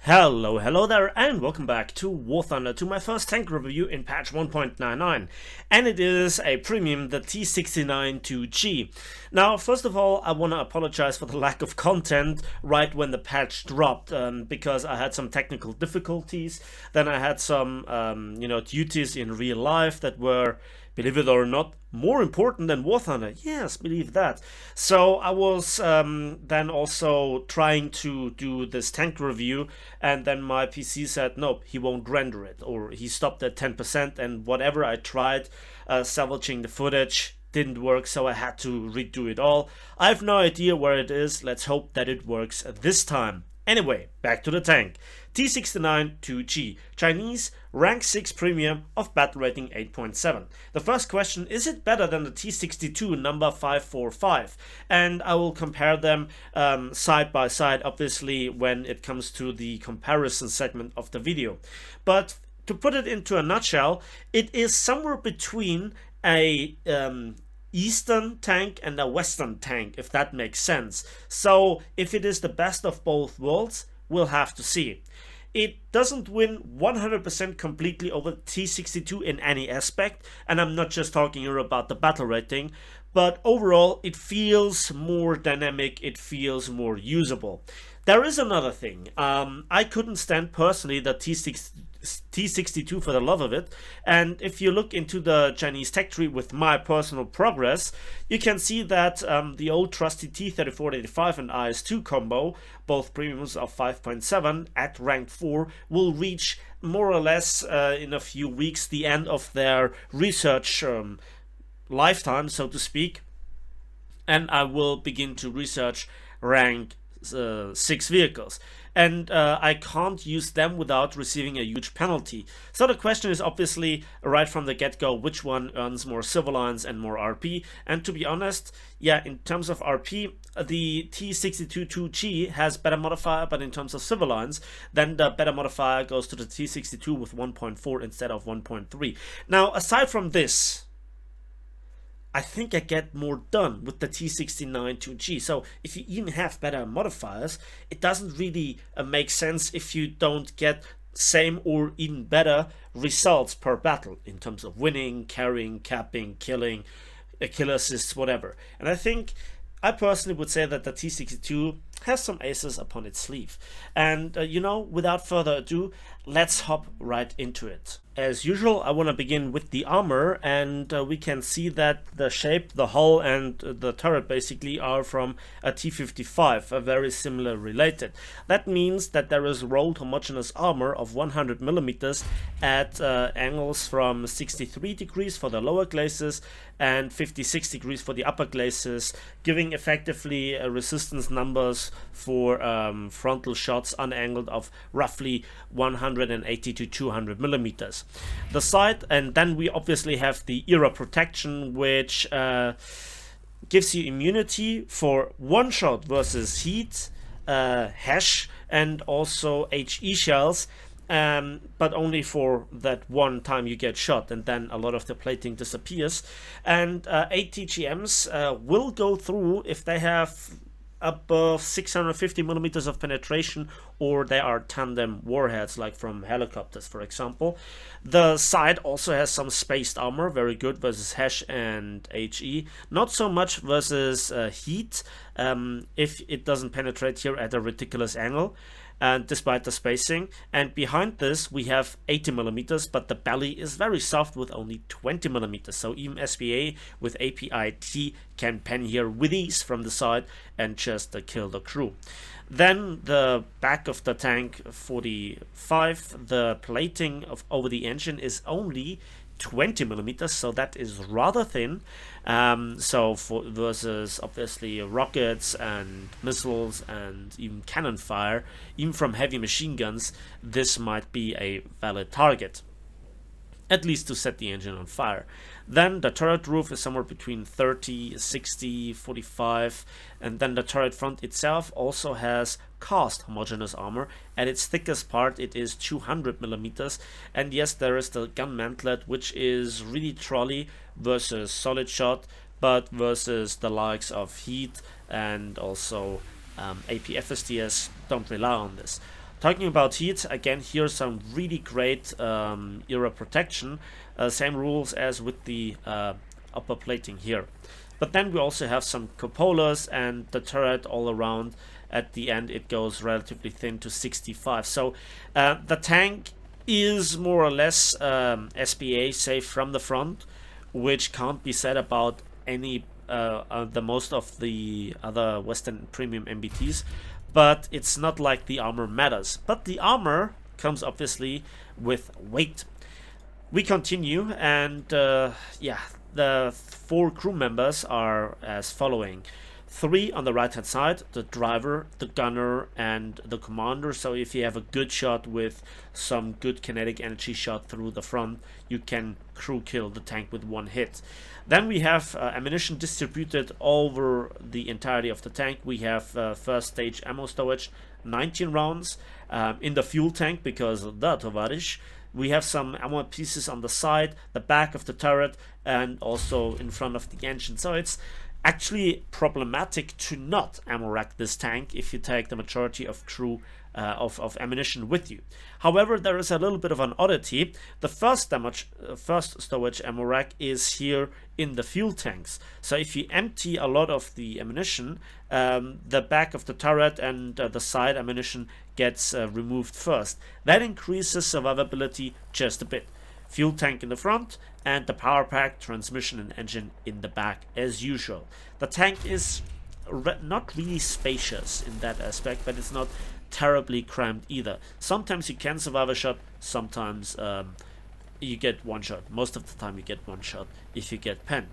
Hello there, and welcome back to War Thunder, to my first tank review in patch 1.99, and it is a premium, the T-69 2G. Now, first of all, I want to apologize for the lack of content right when the patch dropped, because I had some technical difficulties. Then I had some, duties in real life that were, believe it or not, more important than War Thunder. Yes, believe that. So I was then also trying to do this tank review, and then my PC said, nope, he won't render it, or he stopped at 10%, and whatever I tried salvaging the footage didn't work, so I had to redo it all. I have no idea where it is. Let's hope that it works this time. Anyway, back to the tank. T-69 2G, Chinese, rank 6 premium of battle rating 8.7. The first question, is it better than the T-62 number 545? And I will compare them side by side, obviously, when it comes to the comparison segment of the video. But to put it into a nutshell, it is somewhere between a Eastern tank and a Western tank, if that makes sense. So if it is the best of both worlds, we'll have to see. It doesn't win 100% completely over T-62 in any aspect, and I'm not just talking here about the battle rating, but overall it feels more dynamic, it feels more usable. There is another thing. I couldn't stand personally the T-62 for the love of it, and if you look into the Chinese tech tree with my personal progress, you can see that the old trusty T-3485 and IS-2 combo, both premiums of 5.7 at rank 4, will reach more or less in a few weeks the end of their research lifetime, so to speak, and I will begin to research rank 6 vehicles, and I can't use them without receiving a huge penalty. So the question is obviously right from the get-go, which one earns more civil lines and more RP. And to be honest, yeah, in terms of RP, the T-62 2G has better modifier, but in terms of civil lines, then the better modifier goes to the T-62 with 1.4 instead of 1.3. Now, aside from this, I think I get more done with the T-69 2G. So if you even have better modifiers, it doesn't really make sense if you don't get same or even better results per battle in terms of winning, carrying, capping, killing, kill assists, whatever. And I personally would say that the T-62 has some aces upon its sleeve. And without further ado, let's hop right into it. As usual, I want to begin with the armor, and we can see that the shape, the hull, and the turret basically are from a T-55, a very similar related. That means that there is rolled homogeneous armor of 100 millimeters at angles from 63 degrees for the lower glacis and 56 degrees for the upper glacis, giving effectively resistance numbers for frontal shots unangled of roughly 180 to 200 millimeters. The sight, and then we obviously have the era protection, which gives you immunity for one shot versus heat, hash, and also HE shells, but only for that one time you get shot, and then a lot of the plating disappears. And 8 TGMs will go through if they have above 650 millimeters of penetration, or they are tandem warheads like from helicopters, for example. The side also has some spaced armor, very good versus hash and HE, not so much versus heat if it doesn't penetrate here at a ridiculous angle, and despite the spacing. And behind this we have 80 millimeters, but the belly is very soft with only 20 millimeters, so even SBA with APIT can pen here with ease from the side and just kill the crew. Then the back of the tank 45, the plating over the engine is only 20 millimeters, so that is rather thin. So versus obviously rockets and missiles and even cannon fire, even from heavy machine guns, this might be a valid target, at least to set the engine on fire. Then the turret roof is somewhere between 30, 60, 45, and then the turret front itself also has cast homogeneous armor. At its thickest part it is 200 millimeters, and yes, there is the gun mantlet, which is really trolley versus solid shot, but versus the likes of heat and also APFSDS don't rely on this. Talking about heat, again, here's some really great era protection. Same rules as with the upper plating here. But then we also have some cupolas, and the turret all around. At the end, it goes relatively thin to 65. So the tank is more or less SPA safe from the front, which can't be said about any the most of the other Western premium MBTs. But it's not like the armor matters. But the armor comes obviously with weight. We continue, and yeah, the 4 crew members are as following. 3 on the right hand side, the driver, the gunner, and the commander. So if you have a good shot with some good kinetic energy shot through the front, you can crew kill the tank with 1 hit. Then we have ammunition distributed over the entirety of the tank. We have first stage ammo storage, 19 rounds in the fuel tank, because da tovarish. We have some ammo pieces on the side, the back of the turret, and also in front of the engine. So it's actually problematic to not ammo rack this tank if you take the majority of crew of ammunition with you. However, there is a little bit of an oddity. The first storage ammo rack is here in the fuel tanks. So if you empty a lot of the ammunition, the back of the turret and the side ammunition gets removed first. That increases survivability just a bit. Fuel tank in the front, and the power pack, transmission, and engine in the back as usual. The tank is not really spacious in that aspect, but it's not terribly cramped either. Sometimes you can survive a shot, sometimes you get 1 shot. Most of the time you get 1 shot if you get penned.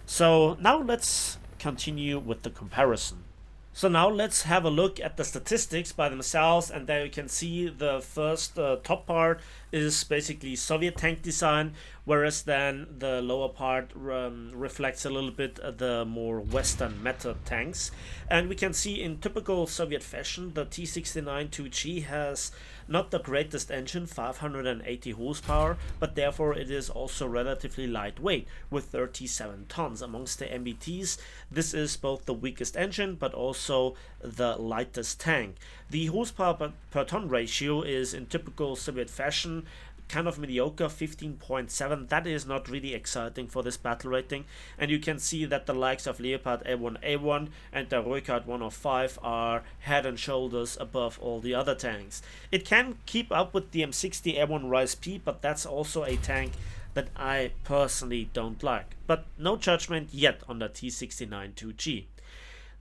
So now let's continue with the comparison. So now let's have a look at the statistics by themselves, and there you can see the first top part is basically Soviet tank design, whereas then the lower part reflects a little bit the more Western meta tanks. And we can see in typical Soviet fashion, the T-69 2G has not the greatest engine, 580 horsepower, but therefore it is also relatively lightweight with 37 tons. Amongst the MBTs, this is both the weakest engine but also the lightest tank. The horsepower per ton ratio is in typical Soviet fashion kind of mediocre, 15.7. That is not really exciting for this battle rating, and you can see that the likes of Leopard A1A1 and the Roykart 105 are head and shoulders above all the other tanks. It can keep up with the M60 A1 Rise P, but that's also a tank that I personally don't like. But no judgment yet on the T-69 2G.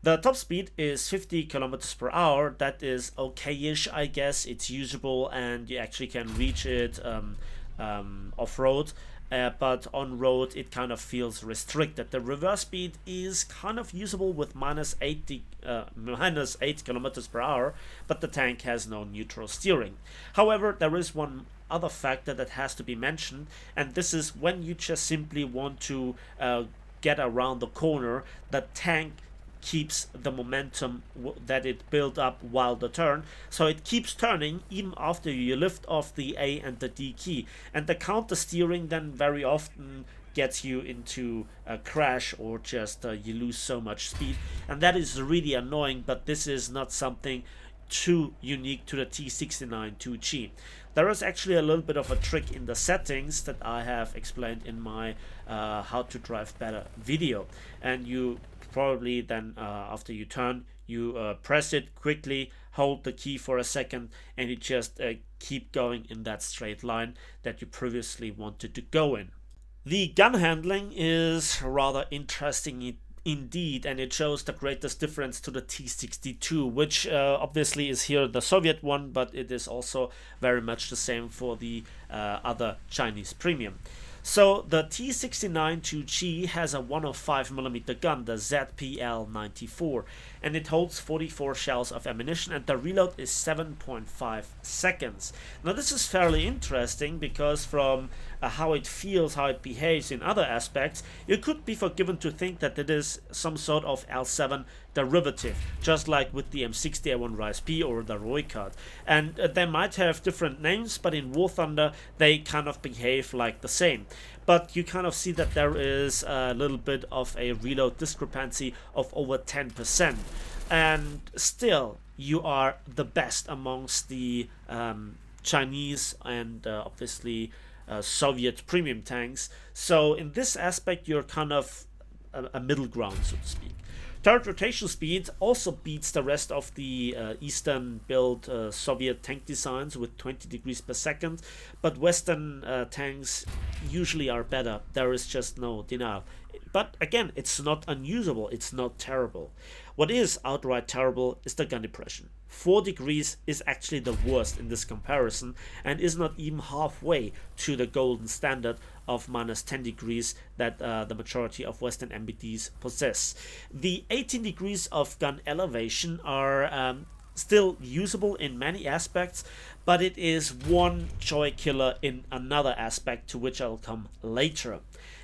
The top speed is 50 kilometers per hour. That is okay-ish, I guess. It's usable and you actually can reach it off-road. But on road it kind of feels restricted. The reverse speed is kind of usable with minus 8 kilometers per hour, but the tank has no neutral steering. However, there is one other factor that has to be mentioned, and this is when you just simply want to get around the corner, the tank keeps the momentum that it built up while the turn, so it keeps turning even after you lift off the A and the D key, and the counter steering then very often gets you into a crash or just you lose so much speed, and that is really annoying. But this is not something too unique to the T-69 2G. There is actually a little bit of a trick in the settings that I have explained in my how to drive better video, and you probably then after you turn, you press it quickly, hold the key for a second, and you just keep going in that straight line that you previously wanted to go in. The gun handling is rather interesting indeed, and it shows the greatest difference to the T-62, which obviously is here the Soviet one, but it is also very much the same for the other Chinese premium. So the T-69 2G has a 105mm gun, the ZPL-94, and it holds 44 shells of ammunition, and the reload is 7.5 seconds. Now this is fairly interesting because from how it feels, how it behaves in other aspects, you could be forgiven to think that it is some sort of L7 derivative, just like with the M60 A1 Rise P or the Roykart. And they might have different names, but in War Thunder they kind of behave like the same. But you kind of see that there is a little bit of a reload discrepancy of over 10%. and still you are the best amongst the Chinese and obviously Soviet premium tanks. So in this aspect, you're kind of a middle ground, so to speak. Turret rotation speed also beats the rest of the Eastern built Soviet tank designs with 20 degrees per second, but Western tanks usually are better. There is just no denial. But again, it's not unusable, it's not terrible. What is outright terrible is the gun depression. 4 degrees is actually the worst in this comparison and is not even halfway to the golden standard of minus 10 degrees that the majority of Western MBDs possess. The 18 degrees of gun elevation are still usable in many aspects, but it is one joy killer in another aspect to which I'll come later.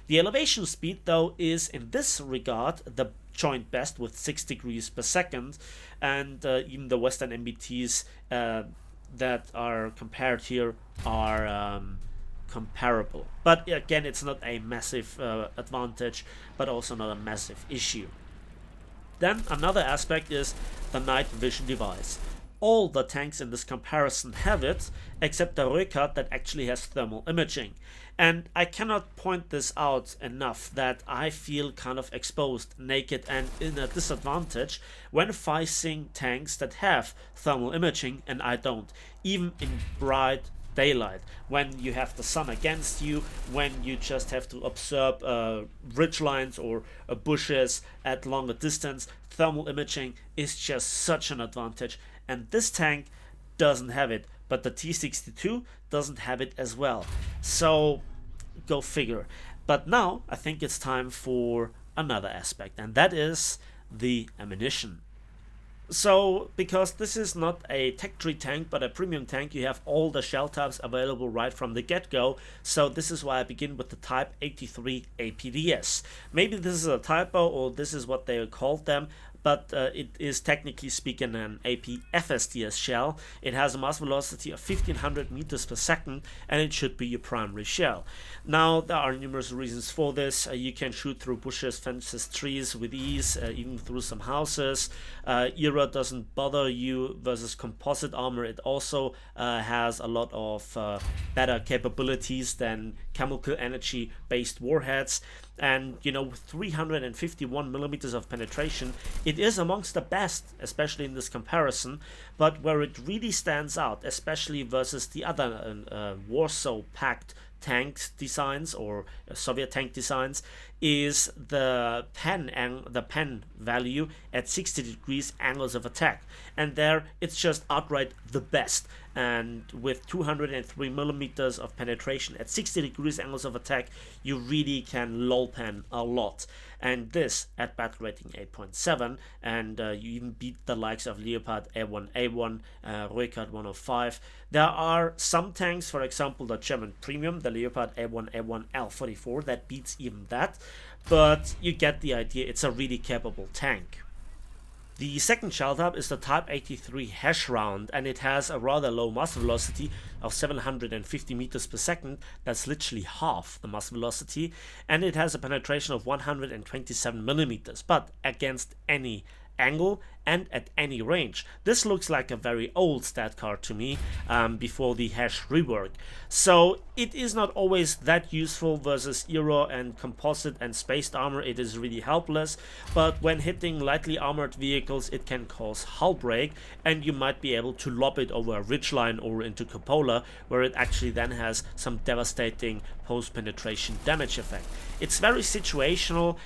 The elevation speed, though, is in this regard the joint best with 6 degrees per second, and even the Western MBTs that are compared here are comparable. But again, it's not a massive advantage, but also not a massive issue. Then another aspect is the night vision device. All the tanks in this comparison have it, except the Röykart that actually has thermal imaging. And I cannot point this out enough that I feel kind of exposed, naked, and in a disadvantage when facing tanks that have thermal imaging and I don't, even in bright daylight, when you have the sun against you, when you just have to observe ridge lines or bushes at longer distance. Thermal imaging is just such an advantage, and this tank doesn't have it, but the T-62 doesn't have it as well. So go figure. But now I think it's time for another aspect, and that is the ammunition. So, because this is not a tech tree tank but a premium tank, you have all the shell types available right from the get-go. So this is why I begin with the Type 83 APDS. Maybe this is a typo, or this is what they called them, but it is technically speaking an AP-FSDS shell. It has a mass velocity of 1500 meters per second, and it should be your primary shell. Now, there are numerous reasons for this. You can shoot through bushes, fences, trees with ease, even through some houses. ERA doesn't bother you versus composite armor. It also has a lot of better capabilities than chemical energy based warheads. And you know, with 351 millimeters of penetration, it is amongst the best, especially in this comparison. But where it really stands out, especially versus the other Warsaw packed tank designs or Soviet tank designs, is the pen value at 60 degrees angles of attack, and there it's just outright the best. And with 203 millimeters of penetration at 60 degrees angles of attack, you really can lol pen a lot. And this at battle rating 8.7, and you even beat the likes of Leopard A1A1, Röykart 105. There are some tanks, for example the German premium, the Leopard A1A1 L44, that beats even that, but you get the idea. It's a really capable tank. The second shell type is the Type 83 hash round, and it has a rather low mass velocity of 750 meters per second. That's literally half the mass velocity, and it has a penetration of 127 millimeters, but against any angle and at any range. This looks like a very old stat card to me, before the hash rework. So it is not always that useful versus Aero and composite and spaced armor. It is really helpless, but when hitting lightly armored vehicles it can cause hull break, and you might be able to lob it over a ridgeline or into cupola, where it actually then has some devastating post-penetration damage effect. It's very situational.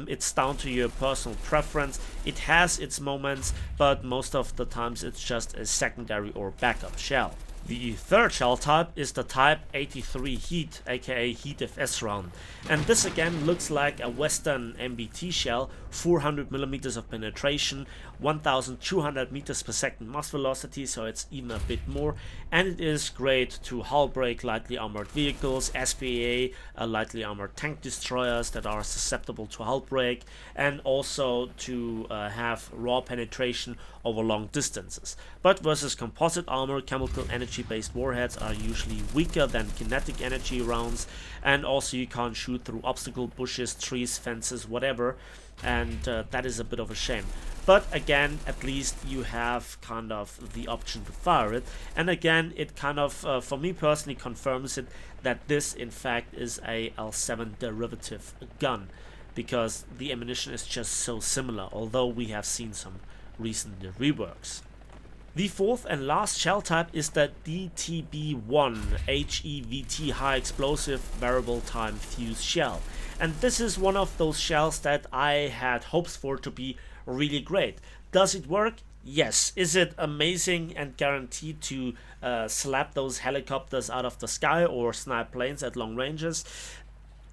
It's down to your personal preference. It has its moments, but most of the times it's just a secondary or backup shell. The third shell type is the Type 83 Heat, aka Heat FS round, and this again looks like a Western MBT shell. 400 millimeters of penetration, 1200 meters per second mass velocity, so it's even a bit more, and it is great to hull break lightly armored vehicles, SPA, lightly armored tank destroyers that are susceptible to hull break, and also to have raw penetration over long distances. But versus composite armor, chemical energy based warheads are usually weaker than kinetic energy rounds, and also you can't shoot through obstacle bushes, trees, fences, whatever, and that is a bit of a shame. But again, at least you have kind of the option to fire it. And again, it kind of, for me personally, confirms it that this in fact is a L7 derivative gun, because the ammunition is just so similar, although we have seen some recent reworks. The fourth and last shell type is the DTB1 HEVT High Explosive Variable Time Fuse shell. And this is one of those shells that I had hopes for to be really great. Does it work? Yes. Is it amazing and guaranteed to slap those helicopters out of the sky or snipe planes at long ranges?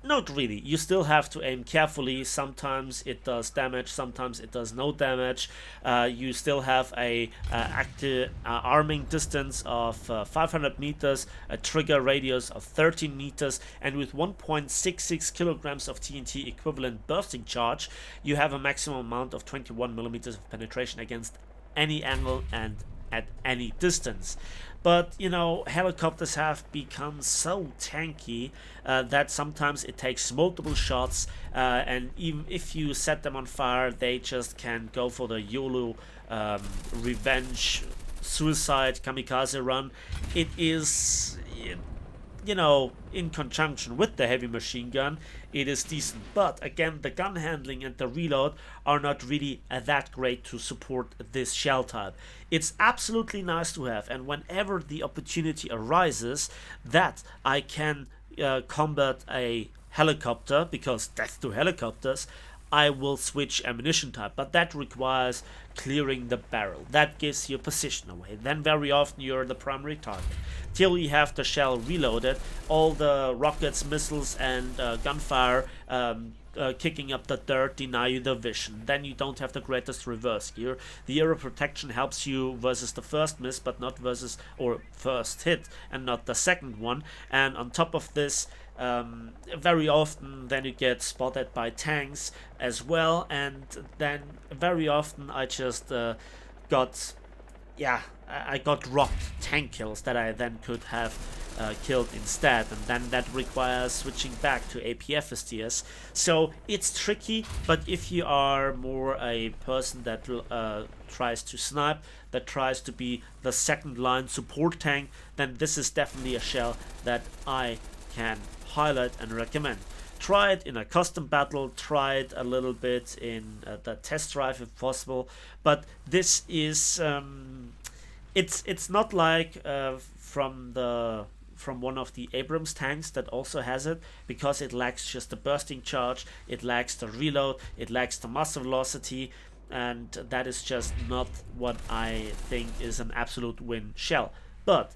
Not really. You still have to aim carefully. Sometimes it does damage, sometimes it does no damage. You still have a active arming distance of 500 meters, a trigger radius of 13 meters, and with 1.66 kilograms of TNT equivalent bursting charge, you have a maximum amount of 21 millimeters of penetration against any angle and at any distance. But you know, helicopters have become so tanky that sometimes it takes multiple shots, and even if you set them on fire, they just can go for the YOLO revenge suicide kamikaze run. It is, you know, in conjunction with the heavy machine gun, it is decent. But again, the gun handling and the reload are not really that great to support this shell type. It's absolutely nice to have, and whenever the opportunity arises that I can combat a helicopter, because death to helicopters, I will switch ammunition type, but that requires clearing the barrel. That gives your position away. Then very often you're the primary target. Till you have the shell reloaded, all the rockets, missiles, and gunfire kicking up the dirt deny you the vision. Then you don't have the greatest reverse gear. The aero protection helps you versus the first miss, but not versus, or first hit, and not the second one. And on top of this, very often then you get spotted by tanks as well, and then very often I just got rocked tank kills that I then could have killed instead, and then that requires switching back to APF STS. So it's tricky, but if you are more a person that tries to snipe, that tries to be the second line support tank, then this is definitely a shell that I can highlight and recommend. Try it in a custom battle, try it a little bit in the test drive if possible, but this is it's not like from one of the Abrams tanks that also has it, because it lacks just the bursting charge, it lacks the reload, it lacks the muzzle velocity, and that is just not what I think is an absolute win shell. But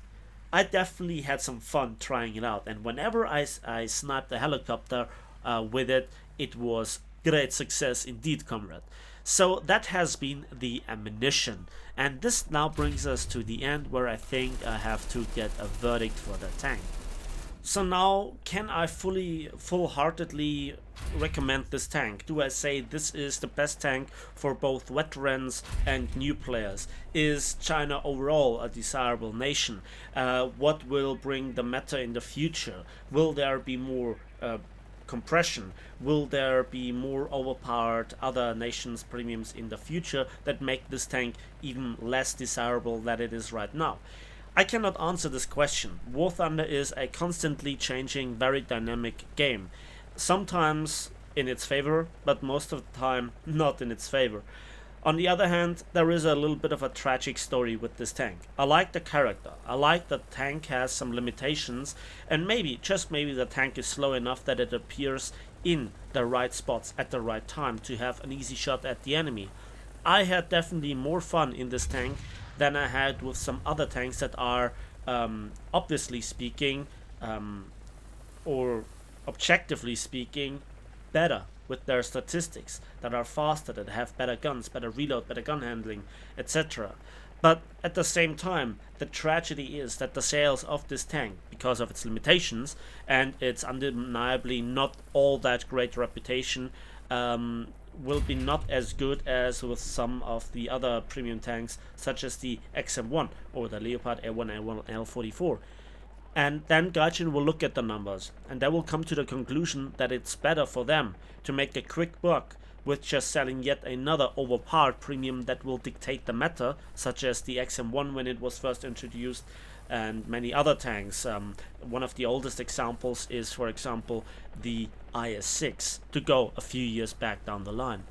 I definitely had some fun trying it out, and whenever I sniped the helicopter with it, it was great success indeed, comrade. So that has been the ammunition, and this now brings us to the end, where I think I have to get a verdict for the tank. So now, can I full-heartedly recommend this tank? Do I say this is the best tank for both veterans and new players? Is China overall a desirable nation? What will bring the meta in the future? Will there be more compression? Will there be more overpowered other nations' premiums in the future that make this tank even less desirable than it is right now? I cannot answer this question. War Thunder is a constantly changing, very dynamic game. Sometimes in its favor, but most of the time not in its favor. On the other hand, there is a little bit of a tragic story with this tank. I like the character. I like that the tank has some limitations, and maybe, just maybe, the tank is slow enough that it appears in the right spots at the right time to have an easy shot at the enemy. I had definitely more fun in this tank than I had with some other tanks that are, obviously speaking, or objectively speaking, better with their statistics, that are faster, that have better guns, better reload, better gun handling, etc. But at the same time, the tragedy is that the sales of this tank, because of its limitations and its undeniably not all that great reputation, will be not as good as with some of the other premium tanks, such as the XM1 or the Leopard A1A1 L44. And then Gaijin will look at the numbers, and they will come to the conclusion that it's better for them to make a quick buck with just selling yet another overpowered premium that will dictate the meta, such as the XM1 when it was first introduced, and many other tanks. One of the oldest examples is, for example, the IS-6, to go a few years back down the line.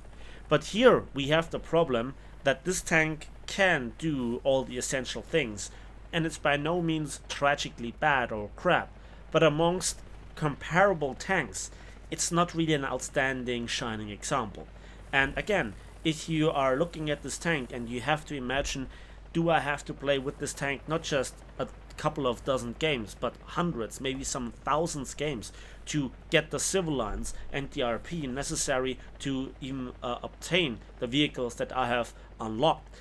But here we have the problem that this tank can do all the essential things, and it's by no means tragically bad or crap, but amongst comparable tanks, it's not really an outstanding shining example. And again, if you are looking at this tank and you have to imagine, do I have to play with this tank not just a couple of dozen games, but hundreds, maybe some thousands games to get the civil lines and the RP necessary to even obtain the vehicles that I have unlocked?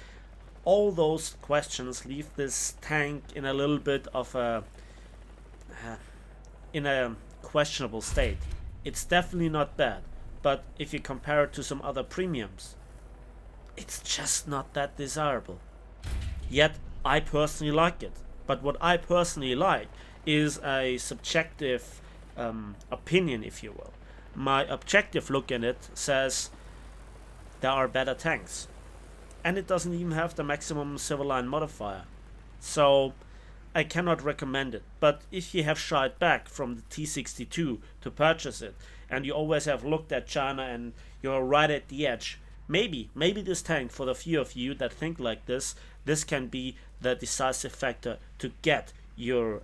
All those questions leave this tank in a little bit of a questionable state. It's definitely not bad, but if you compare it to some other premiums, it's just not that desirable. Yet I personally like it, but what I personally like is a subjective opinion, if you will. My objective look in it says there are better tanks, and it doesn't even have the maximum civil line modifier, so I cannot recommend it. But if you have shied back from the T-62 to purchase it, and you always have looked at China and you're right at the edge, maybe this tank, for the few of you that think like this can be the decisive factor to get your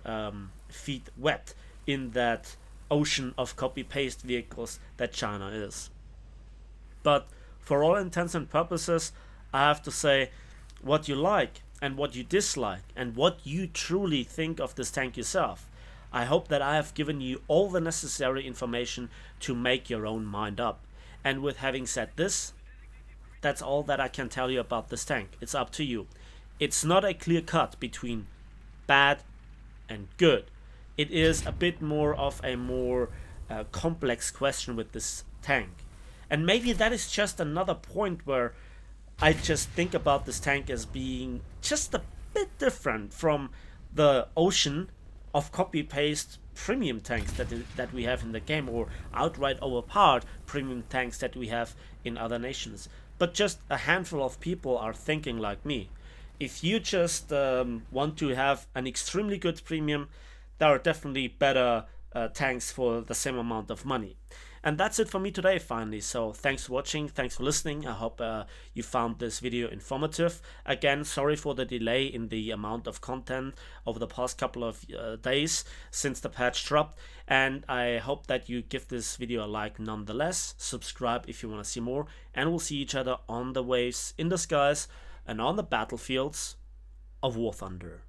feet wet in that ocean of copy-paste vehicles that China is. But for all intents and purposes, I have to say, what you like and what you dislike and what you truly think of this tank yourself, I hope that I have given you all the necessary information to make your own mind up. And with having said this, that's all that I can tell you about this tank. It's up to you. It's not a clear cut between bad and good. It is a bit more of a more complex question with this tank. And maybe that is just another point where I just think about this tank as being just a bit different from the ocean of copy-paste premium tanks that we have in the game, or outright overpowered premium tanks that we have in other nations. But just a handful of people are thinking like me. If you just want to have an extremely good premium, there are definitely better tanks for the same amount of money. And that's it for me today, finally. So thanks for watching, thanks for listening. I hope you found this video informative. Again, sorry for the delay in the amount of content over the past couple of days since the patch dropped. And I hope that you give this video a like nonetheless. Subscribe if you want to see more. And we'll see each other on the waves, in the skies, and on the battlefields of War Thunder.